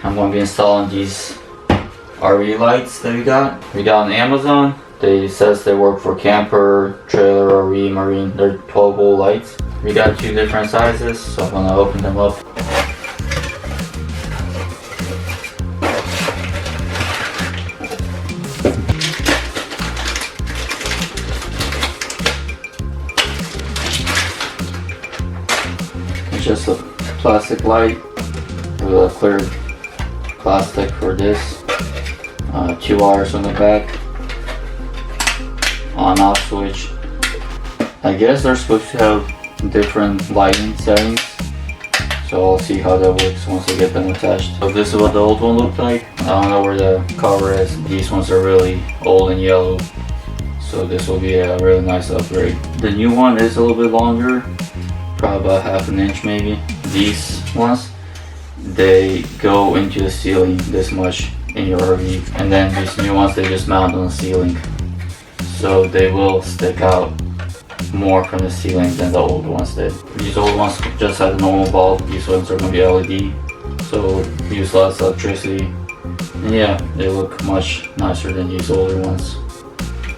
I'm going to be installing these RV lights that we got. We got on Amazon. They says they work for camper, trailer, RV, marine. They're 12 volt lights. We got 2 different sizes, so I'm going to open them up. It's just a plastic light with a clear plastic for this. 2 wires on the back. On-off switch. I guess they're supposed to have different lighting settings, so I'll see how that works once I get them attached. So this is what the old one looked like. I don't know where the cover is. These ones are really old and yellow, so this will be a really nice upgrade. The new one is a little bit longer, probably about half an inch maybe. These ones, they go into the ceiling this much in your RV, and then these new ones, they just mount on the ceiling, so they will stick out more from the ceiling than the old ones did. These old ones just had a normal bulb. These ones are going to be LED, so use less electricity, and yeah, they look much nicer than these older ones.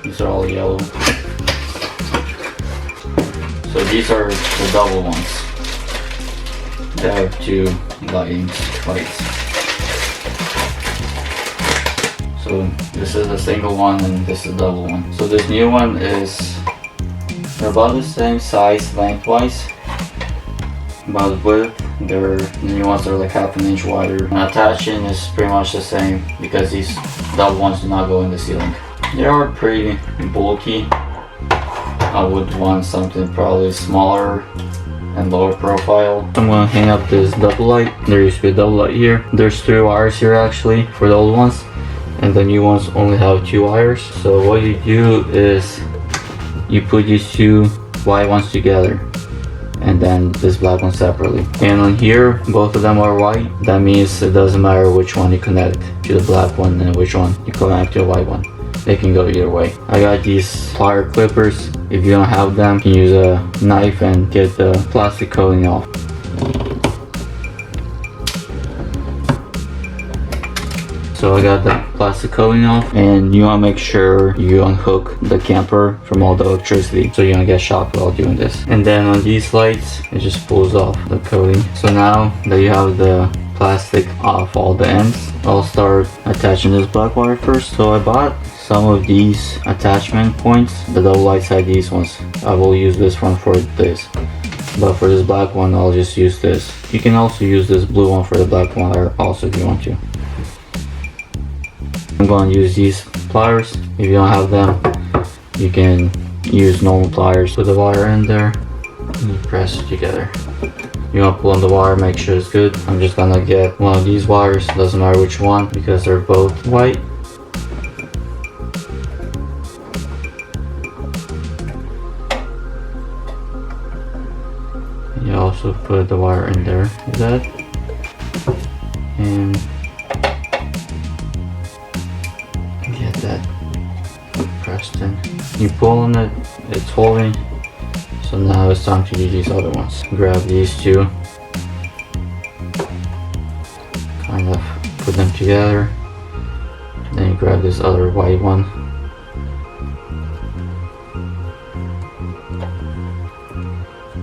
These are all yellow. So these are the double ones. They have 2 lights. So this is a single one and this is a double one. So this new one is about the same size lengthwise, but width, the new ones are like half an inch wider. And attaching is pretty much the same because these double ones do not go in the ceiling. They are pretty bulky. I would want something probably smaller and lower profile. I'm gonna hang up this double light. There used to be a double light here. There's 3 wires here actually for the old ones, and the new ones only have 2 wires. So what you do is you put these 2 white ones together and then this black one separately. And on here, both of them are white. That means it doesn't matter which one you connect to the black one and which one you connect to the white one. They can go either way. I got these plier clippers. If you don't have them, you can use a knife and get the plastic coating off. So I got the plastic coating off, and you want to make sure you unhook the camper from all the electricity so you don't get shocked while doing this. And then on these lights, it just pulls off the coating. So now that you have the plastic off all the ends, I'll start attaching this black wire first. So I bought some of these attachment points. The double light side, these ones, I will use this one for this, but for this black one I'll just use this. You can also use this blue one for the black wire also if you want to. I'm going to use these pliers. If you don't have them, you can use normal pliers. Put the wire in there and you press it together. You want to pull on the wire, make sure it's good. I'm just gonna get one of these wires, doesn't matter which one because they're both white. You also put the wire in there like that, and get that pressed in. You pull on it, it's holding. So now it's time to do these other ones. Grab these 2, kind of put them together. Then you grab this other white one.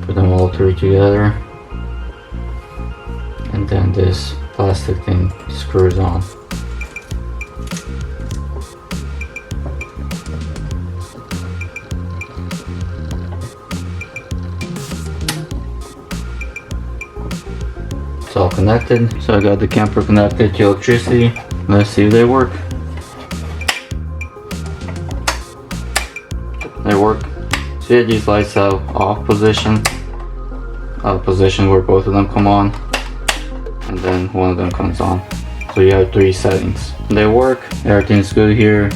Put them all 3 together, and then this plastic thing screws on. It's all connected. So I got the camper connected to electricity. Let's see if they work. They work. See, these lights have off position, position where both of them come on, and then one of them comes on. So you have 3 settings. They work. Everything's good here.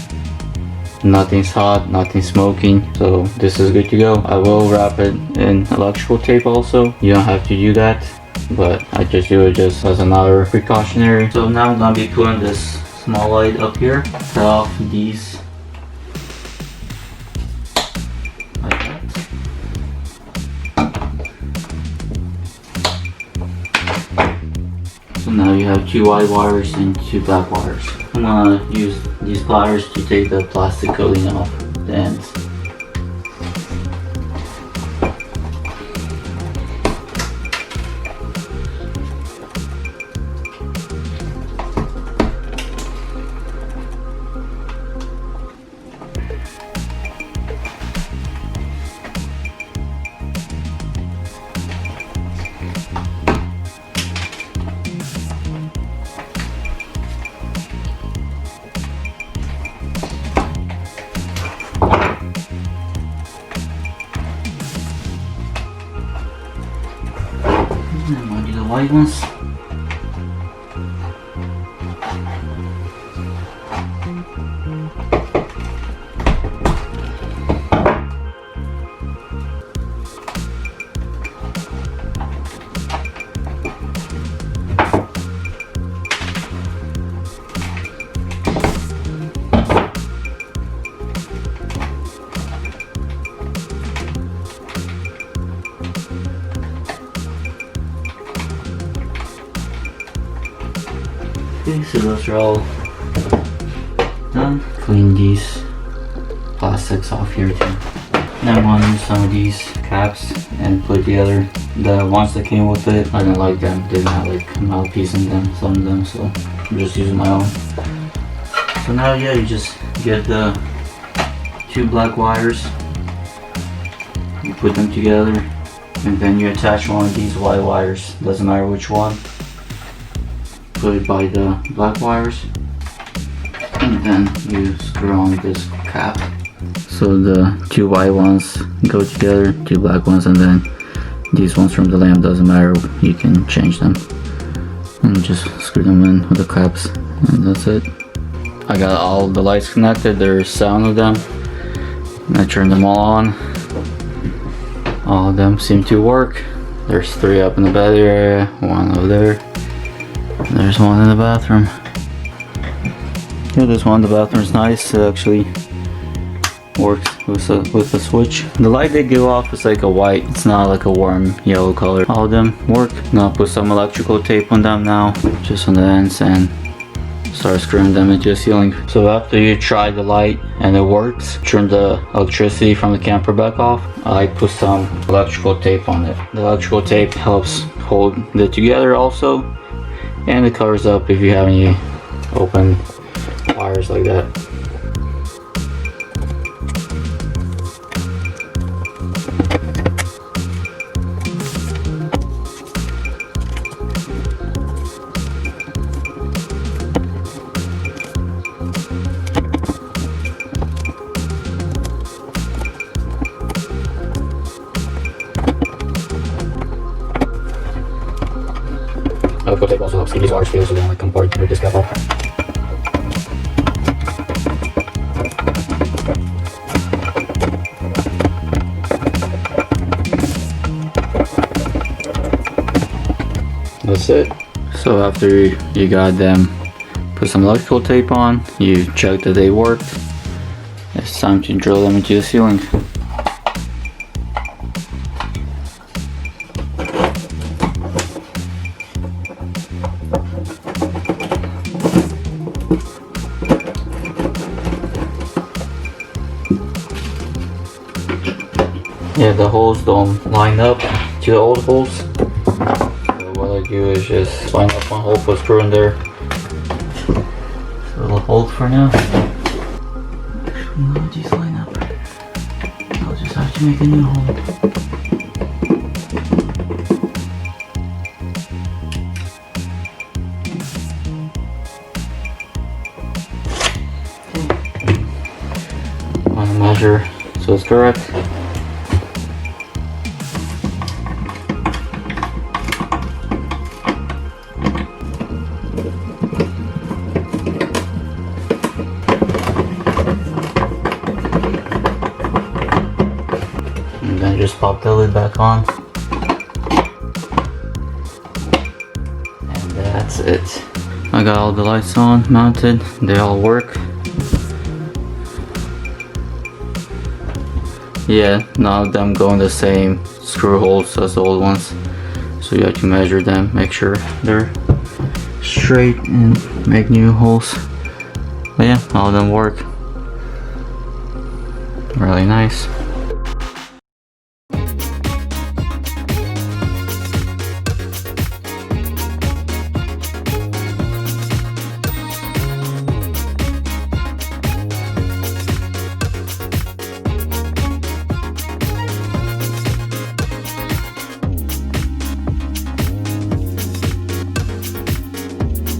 Nothing's hot, nothing's smoking, so this is good to go. I will wrap it in electrical tape also. You don't have to do that, but I just do it just as another precautionary. So now I'm gonna be putting this small light up here. Cut off these like that. So now you have 2 white wires and 2 black wires. I'm gonna use these pliers to take the plastic coating off the ends. I'm gonna do the white ones. Okay, so those are all done. Clean these plastics off here too. Now I'm gonna use some of these caps and put together. The ones that came with it, I didn't like them. They didn't have like mouthpiece in them, some of them, so I'm just using my own. So now, yeah, you just get the 2 black wires, you put them together, and then you attach one of these white wires, doesn't matter which one. Put it by the black wires, and then you screw on this cap. So the 2 white ones go together, 2 black ones, and then these ones from the lamp, doesn't matter, you can change them. And just screw them in with the caps, and that's it. I got all the lights connected, there's 7 of them. And I turned them all on. All of them seem to work. There's 3 up in the bed area, 1 over there. There's 1 in the bathroom. Yeah, this one in the bathroom is nice. It actually works with the switch. The light they give off is like a white. It's not like a warm yellow color. All of them work. I'm gonna put some electrical tape on them now, just on the ends, and start screwing them into the ceiling. So after you try the light and it works, turn the electricity from the camper back off. I put some electrical tape on it. The electrical tape helps hold it together also, and it covers up if you have any open wires like that. Electrical tape also helps keep these wires feel so they don't like come apart or discap off. That's it. So after you got them, put some electrical tape on, you check that they worked, it's time to drill them into the ceiling. Yeah, the holes don't line up to the old holes. So what I do is just line up one hole, put a screw in there. So it'll hold for now. Actually, no, these line up. I'll just have to make a new hole. Want to measure so it's correct. And then just pop the lid back on. And that's it. I got all the lights on, mounted, they all work. Yeah, none of them go in the same screw holes as the old ones. So you have to measure them, make sure they're straight and make new holes. But yeah, all of them work. Really nice.